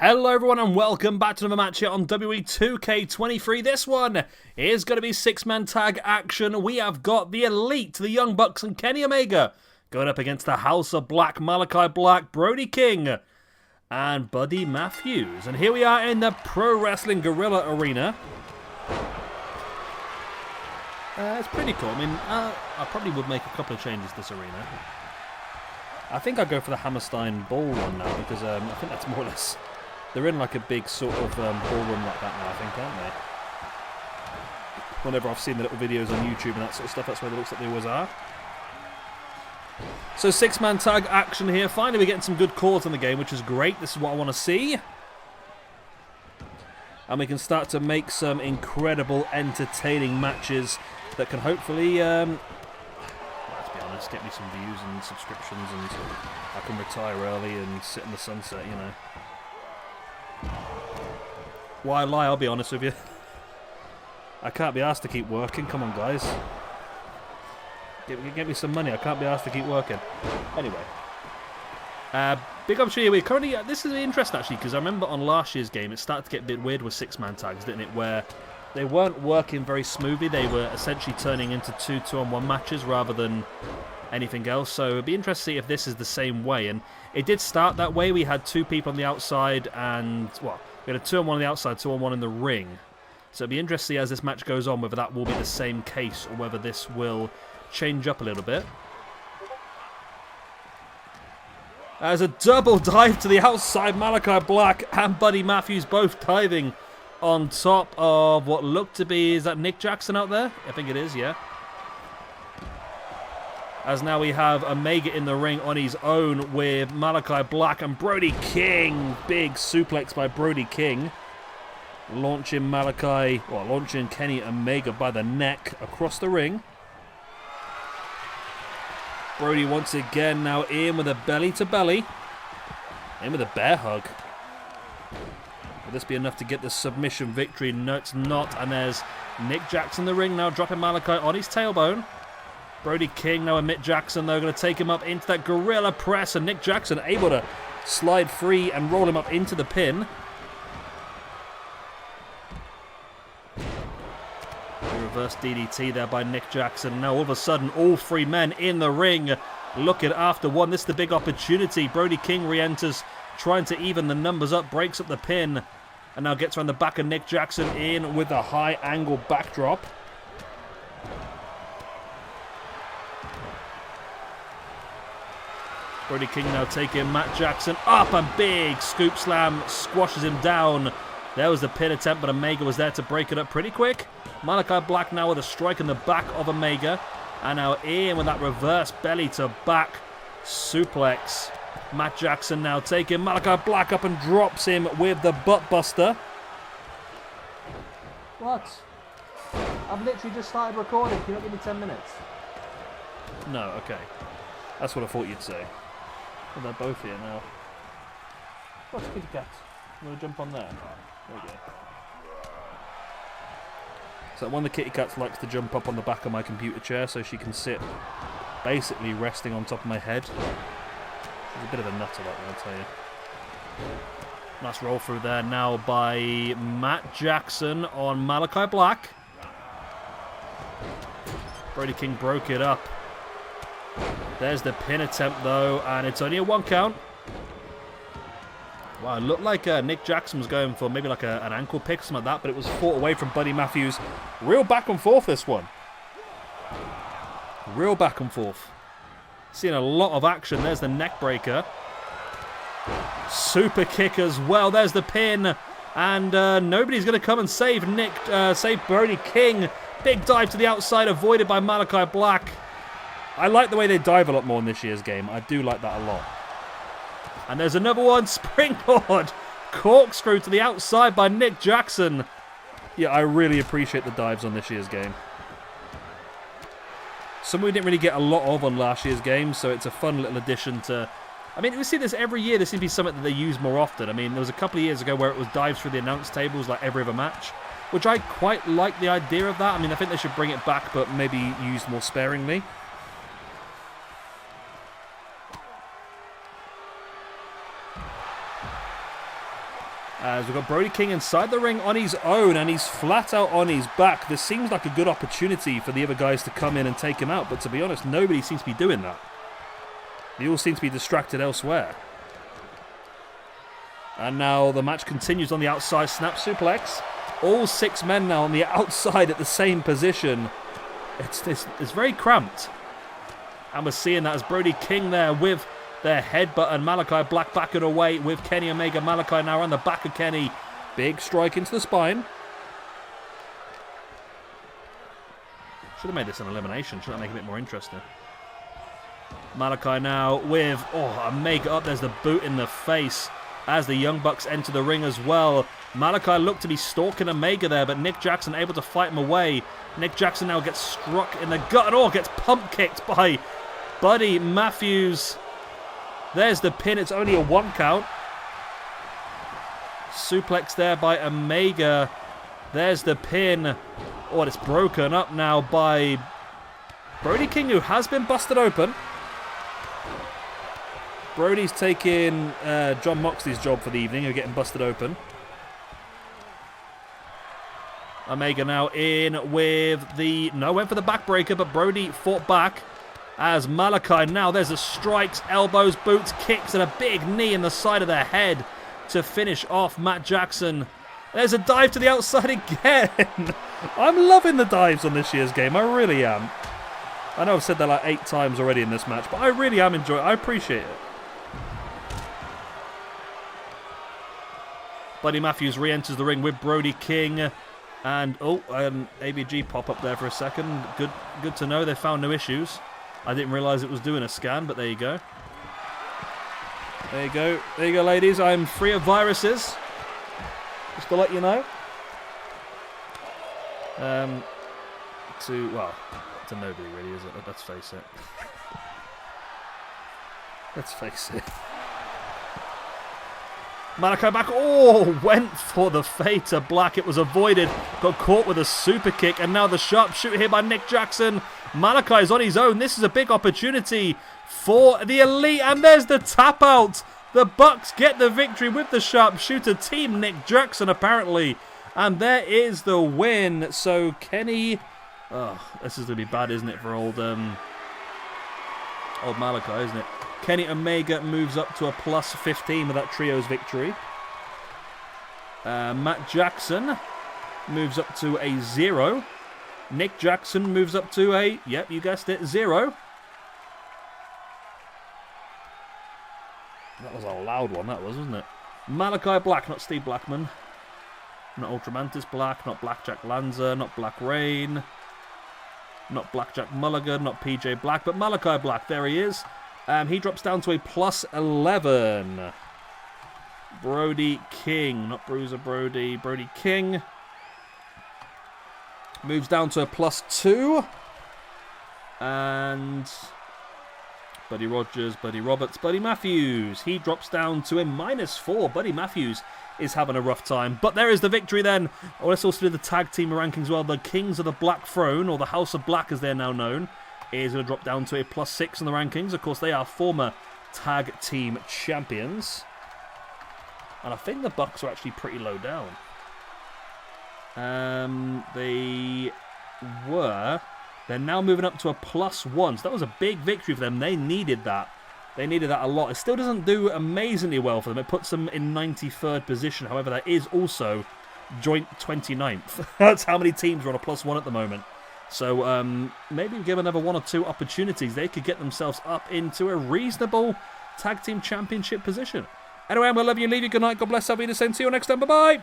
Hello everyone and welcome back to another match here on WWE 2K23. This one is going to be six-man tag action. We have got the Elite, the Young Bucks and Kenny Omega going up against the House of Black, Malachi Black, Brody King and Buddy Matthews. And here we are in the Pro Wrestling Guerrilla Arena. It's pretty cool. I mean, I probably would make a couple of changes to this arena. I think I'll go for the Hammerstein Ball one now because I think that's more or less... They're in like a big sort of ballroom like that now, I think, aren't they? Whenever I've seen the little videos on YouTube and that sort of stuff, that's where it looks like they always are. So six-man tag action here. Finally, we're getting some good calls in the game, which is great. This is what I want to see. And we can start to make some incredible, entertaining matches that can hopefully, let's be honest, get me some views and subscriptions, and I can retire early and sit in the sunset, you know. Why lie, I'll be honest with you. I can't be asked to keep working. Come on, guys. Get me some money. I can't be asked to keep working. Anyway. Big opportunity. We're currently... this is interesting, actually, because I remember on last year's game, it started to get a bit weird with six-man tags, didn't it? Where they weren't working very smoothly. They were essentially turning into two-on-one matches rather than anything else. So it'd be interesting to see if this is the same way. And it did start that way. We had two people on the outside and... well, we had a 2-on-1 on the outside, 2-on-1 in the ring. So it'll be interesting as this match goes on whether that will be the same case or whether this will change up a little bit. As a double dive to the outside, Malachi Black and Buddy Matthews both diving on top of what looked to be... is that Nick Jackson out there? I think it is, yeah. As now we have Omega in the ring on his own with Malachi Black and Brody King. Big suplex by Brody King. Launching Kenny Omega by the neck across the ring. Brody once again now in with a belly to belly. In with a bear hug. Will this be enough to get the submission victory? No, it's not. And there's Nick Jackson in the ring now, dropping Malachi on his tailbone. Brody King now and Nick Jackson, they're going to take him up into that gorilla press, and Nick Jackson able to slide free and roll him up into the pin. The reverse DDT there by Nick Jackson. Now all of a sudden, all three men in the ring looking after one. This is the big opportunity. Brody King re-enters, trying to even the numbers up, breaks up the pin, and now gets around the back of Nick Jackson in with a high angle backdrop. Brody King now taking Matt Jackson up, and big scoop slam squashes him down. There was the pin attempt, but Omega was there to break it up pretty quick. Malachi Black now with a strike in the back of Omega. And now in with that reverse belly to back suplex. Matt Jackson now taking Malachi Black up and drops him with the butt buster. What? I've literally just started recording. Can you not give me 10 minutes? No, okay. That's what I thought you'd say. Well, they're both here now. What's Kitty Cat? You want to jump on there? There we go. So one of the kitty cats likes to jump up on the back of my computer chair so she can sit basically resting on top of my head. She's a bit of a nutter, that one, I'll tell you. Nice roll through there now by Matt Jackson on Malachi Black. Brody King broke it up. There's the pin attempt, though, and it's only a 1 count. Wow, it looked like Nick Jackson was going for maybe like an ankle pick, something like that, but it was fought away from Buddy Matthews. Real back and forth, this one. Real back and forth. Seeing a lot of action. There's the neck breaker. Super kick as well. There's the pin. And nobody's going to come and save Brody King. Big dive to the outside, avoided by Malachi Black. I like the way they dive a lot more in this year's game. I do like that a lot. And there's another one. Springboard. Corkscrew to the outside by Nick Jackson. Yeah, I really appreciate the dives on this year's game. Some we didn't really get a lot of on last year's game, so it's a fun little addition to... I mean, we see this every year. This seems to be something that they use more often. I mean, there was a couple of years ago where it was dives through the announce tables like every other match, which I quite like the idea of that. I mean, I think they should bring it back, but maybe use more sparingly. As we've got Brody King inside the ring on his own, and he's flat out on his back. This seems like a good opportunity for the other guys to come in and take him out, but to be honest, nobody seems to be doing that. They all seem to be distracted elsewhere. And now the match continues on the outside. Snap suplex. All 6 men now on the outside at the same position. It's very cramped. And we're seeing that as Brody King there with their headbutt, and Malachi Black backing away with Kenny Omega. Malachi now on the back of Kenny. Big strike into the spine. Should have made this an elimination. Should that make it a bit more interesting? Malachi now with, Omega up. There's the boot in the face as the Young Bucks enter the ring as well. Malachi looked to be stalking Omega there, but Nick Jackson able to fight him away. Nick Jackson now gets struck in the gut and gets pump kicked by Buddy Matthews. There's the pin. It's only a 1 count. Suplex there by Omega. There's the pin. Oh, it's broken up now by Brody King, who has been busted open. Brody's taking John Moxley's job for the evening of getting busted open. Omega now in with the... No, went for the backbreaker, but Brody fought back. As Malachi now, there's the strikes, elbows, boots, kicks, and a big knee in the side of their head to finish off Matt Jackson. There's a dive to the outside again. I'm loving the dives on this year's game. I really am. I know I've said that like 8 times already in this match, but I really am enjoying it. I appreciate it. Buddy Matthews re-enters the ring with Brody King. And, ABG pop up there for a second. Good to know they found no issues. I didn't realise it was doing a scan, but there you go. There you go. There you go, ladies. I'm free of viruses. Just to let you know. To nobody really, is it? Let's face it. Let's face it. Malachi back. Went for the fade to Black. It was avoided. Got caught with a super kick. And now the sharpshooter here by Nick Jackson. Malachi's on his own. This is a big opportunity for the Elite. And there's the tap out. The Bucks get the victory with the sharpshooter. Team Nick Jackson, apparently. And there is the win. So Kenny... this is going to be bad, isn't it, for old Malachi, isn't it? Kenny Omega moves up to a plus 15 with that trio's victory. Matt Jackson moves up to a 0. Nick Jackson moves up to a, yep, you guessed it, 0. That was a loud one, that was, wasn't it? Malachi Black, not Steve Blackman. Not Ultramantis Black, not Blackjack Lanza, not Black Rain. Not Blackjack Mulligan, not PJ Black, but Malachi Black, there he is. He drops down to a plus 11. Brody King, not Bruiser Brody, Brody King. Moves down to a plus 2. And Buddy Rogers, Buddy Roberts, Buddy Matthews. He drops down to a minus 4. Buddy Matthews is having a rough time. But there is the victory then. Let's also do the tag team rankings as well. The Kings of the Black Throne, or the House of Black as they're now known, is going to drop down to a plus 6 in the rankings. Of course, they are former tag team champions. And I think the Bucks are actually pretty low down. They were. They're now moving up to a plus 1. So that was a big victory for them. They needed that. They needed that a lot. It still doesn't do amazingly well for them. It puts them in 93rd position. However, that is also joint 29th. That's how many teams are on a plus 1 at the moment. So maybe give another 1 or 2 opportunities. They could get themselves up into a reasonable tag team championship position. Anyway, I'm going to love you and leave you. Good night. God bless. I'll be the same. See you next time. Bye-bye.